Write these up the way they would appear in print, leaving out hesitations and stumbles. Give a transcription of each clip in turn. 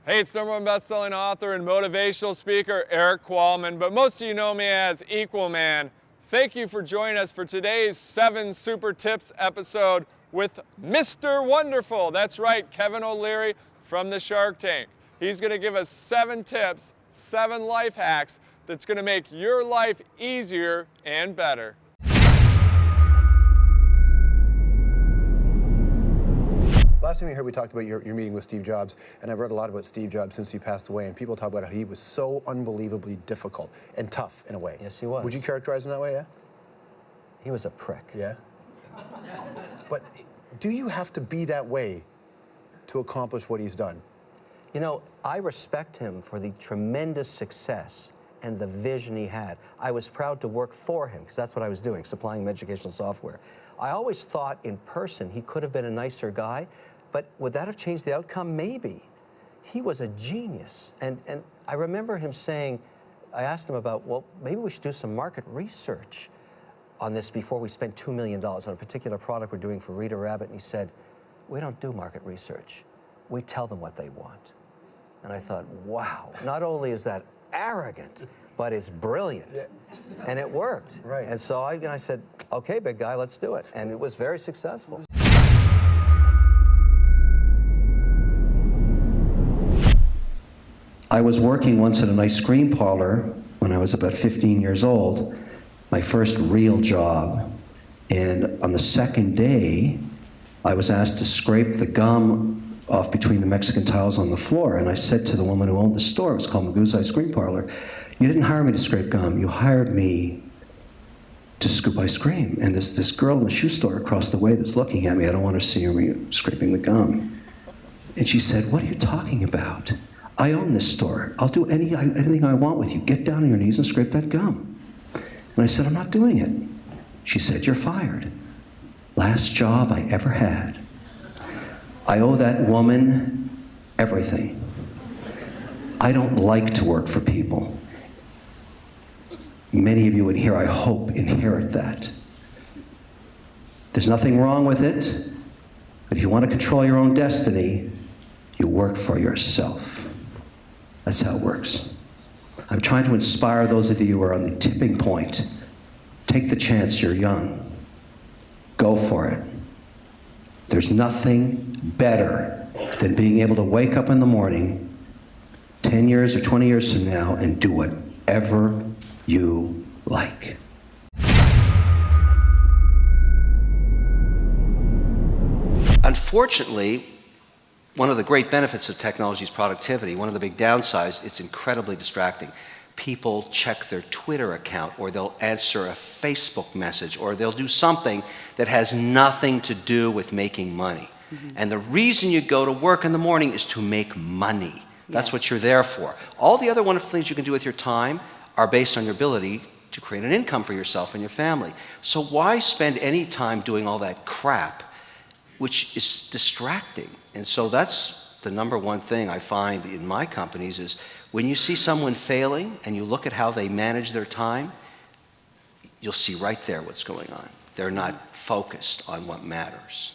Hey, it's #1 best-selling author and motivational speaker, Equalman, but most of you know me as Equalman. Thank you for joining us for today's 7 Super Tips episode with Mr. Wonderful. That's right, Kevin O'Leary from the Shark Tank. He's gonna give us 7 tips, 7 life hacks that's gonna make your life easier and better. Last time we heard, we talked about your meeting with Steve Jobs, and I've read a lot about Steve Jobs since he passed away, and people talk about how he was so unbelievably difficult and tough in a way. Yes, he was. Would you characterize him that way, yeah? He was a prick. Yeah? But do you have to be that way to accomplish what he's done? You know, I respect him for the tremendous success and the vision he had. I was proud to work for him, because that's what I was doing, supplying him educational software. I always thought in person he could have been a nicer guy, but would that have changed the outcome? Maybe. He was a genius. And I remember him saying, I asked him about, well, maybe we should do some market research on this before we spend $2 million on a particular product we're doing for Rita Rabbit. And he said, we don't do market research. We tell them what they want. And I thought, wow, not only is that arrogant, but it's brilliant. Yeah. And it worked. Right. And so I said, okay, big guy, let's do it. And it was very successful. I was working once at an ice cream parlor when I was about 15 years old, my first real job. And on the second day, I was asked to scrape the gum off between the Mexican tiles on the floor. And I said to the woman who owned the store, it was called Magoo's Ice Cream Parlor, you didn't hire me to scrape gum, you hired me to scoop ice cream. And this girl in the shoe store across the way that's looking at me, I don't want her to see me scraping the gum. And she said, what are you talking about? I own this store. I'll do anything I want with you. Get down on your knees and scrape that gum. And I said, I'm not doing it. She said, you're fired. Last job I ever had. I owe that woman everything. I don't like to work for people. Many of you in here, I hope, inherit that. There's nothing wrong with it, but if you want to control your own destiny, you work for yourself. That's how it works. I'm trying to inspire those of you who are on the tipping point. Take the chance, you're young. Go for it. There's nothing better than being able to wake up in the morning 10 years or 20 years from now and do whatever you like. Unfortunately, one of the great benefits of technology is productivity. One of the big downsides, it's incredibly distracting. People check their Twitter account, or they'll answer a Facebook message, or they'll do something that has nothing to do with making money. Mm-hmm. And the reason you go to work in the morning is to make money. That's what you're there for. All the other wonderful things you can do with your time are based on your ability to create an income for yourself and your family. So why spend any time doing all that crap, which is distracting? And so that's the #1 thing I find in my companies is when you see someone failing and you look at how they manage their time, you'll see right there what's going on. They're not focused on what matters.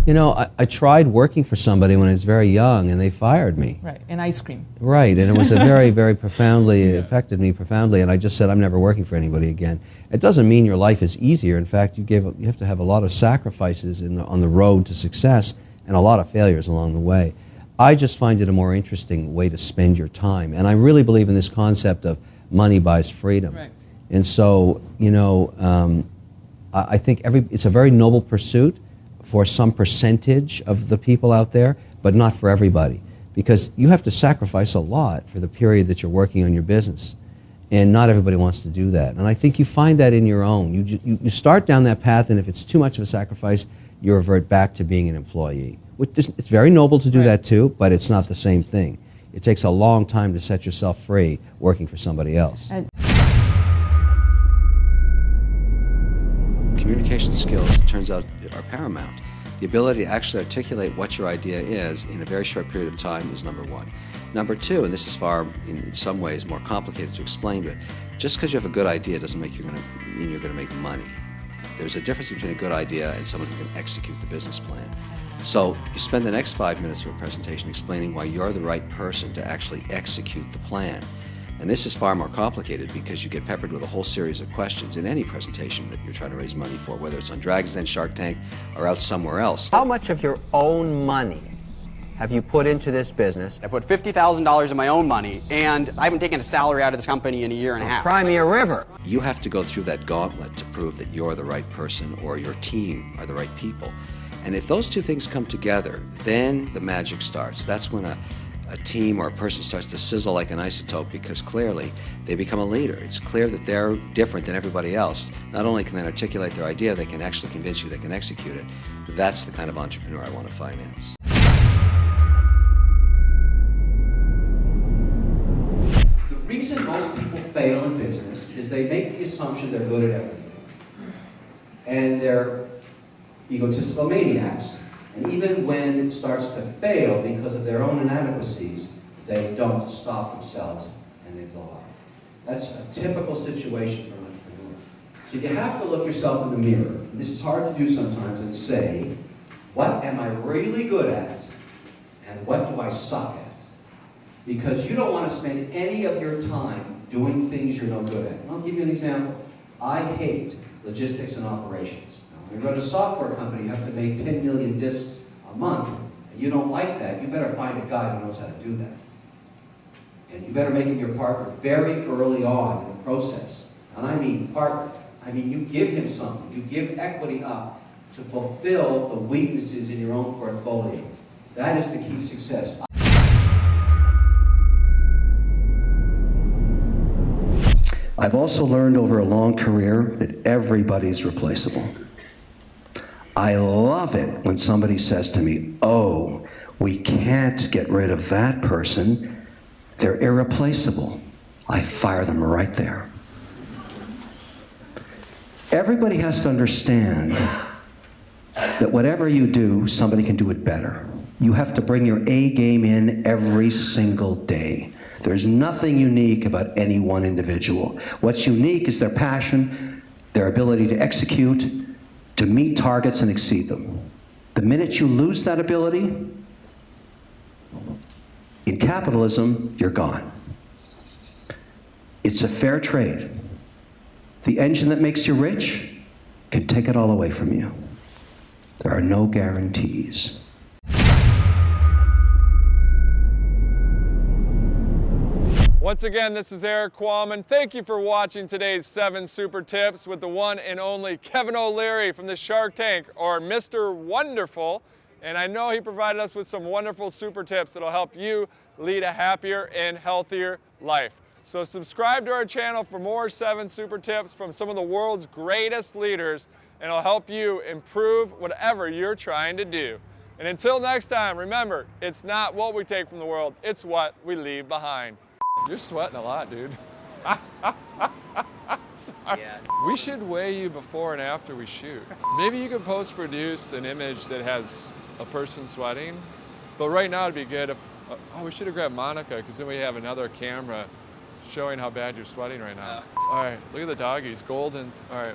You know, I tried working for somebody when I was very young, and they fired me. Right, and ice cream. Right, and it was a very, very profoundly, affected me profoundly, and I just said, I'm never working for anybody again. It doesn't mean your life is easier. In fact, you have to have a lot of sacrifices on the road to success and a lot of failures along the way. I just find it a more interesting way to spend your time, and I really believe in this concept of money buys freedom. Right. And so, you know, I think it's a very noble pursuit for some percentage of the people out there, but not for everybody. Because you have to sacrifice a lot for the period that you're working on your business. And not everybody wants to do that. And I think you find that in your own. You start down that path, and if it's too much of a sacrifice, you revert back to being an employee. It's very noble to do that too, but it's not the same thing. It takes a long time to set yourself free working for somebody else. Communication skills, it turns out, are paramount. The ability to actually articulate what your idea is in a very short period of time is #1. #2, and this is far, in some ways, more complicated to explain, but just because you have a good idea doesn't mean you're going to make money. There's a difference between a good idea and someone who can execute the business plan. So you spend the next 5 minutes of a presentation explaining why you're the right person to actually execute the plan. And this is far more complicated because you get peppered with a whole series of questions in any presentation that you're trying to raise money for, whether it's on Dragon's Den, Shark Tank, or out somewhere else. How much of your own money have you put into this business? I put $50,000 of my own money, and I haven't taken a salary out of this company in a year and a half. Crimea River. You have to go through that gauntlet to prove that you're the right person or your team are the right people. And if those two things come together, then the magic starts. That's when a team or a person starts to sizzle like an isotope, because clearly they become a leader. It's clear that they're different than everybody else. Not only can they articulate their idea, they can actually convince you they can execute it. That's the kind of entrepreneur I want to finance. The reason most people fail in business is they make the assumption they're good at everything. And they're egotistical maniacs. And even when it starts to fail because of their own inadequacies, they don't stop themselves and they blow up. That's a typical situation for an entrepreneur. So you have to look yourself in the mirror. And this is hard to do sometimes, and say, what am I really good at and what do I suck at? Because you don't want to spend any of your time doing things you're no good at. I'll give you an example. I hate logistics and operations. When you run a software company, you have to make 10 million disks a month, and you don't like that, you better find a guy who knows how to do that. And you better make him your partner very early on in the process. And I mean partner. I mean you give him something. You give equity up to fulfill the weaknesses in your own portfolio. That is the key to success. I've also learned over a long career that everybody's replaceable. I love it when somebody says to me, oh, we can't get rid of that person. They're irreplaceable. I fire them right there. Everybody has to understand that whatever you do, somebody can do it better. You have to bring your A game in every single day. There's nothing unique about any one individual. What's unique is their passion, their ability to execute, to meet targets and exceed them. The minute you lose that ability, in capitalism, you're gone. It's a fair trade. The engine that makes you rich can take it all away from you. There are no guarantees. Once again, this is Equalman. Thank you for watching today's 7 Super Tips with the one and only Kevin O'Leary from the Shark Tank, or Mr. Wonderful. And I know he provided us with some wonderful super tips that'll help you lead a happier and healthier life. So subscribe to our channel for more 7 super tips from some of the world's greatest leaders, and it'll help you improve whatever you're trying to do. And until next time, remember, it's not what we take from the world, it's what we leave behind. You're sweating a lot, dude. Yeah. We should weigh you before and after we shoot. Maybe you could post-produce an image that has a person sweating, but right now it'd be good if, oh, we should have grabbed Monica, because then we have another camera showing how bad you're sweating right now. All right, look at the doggies, Goldens. All right.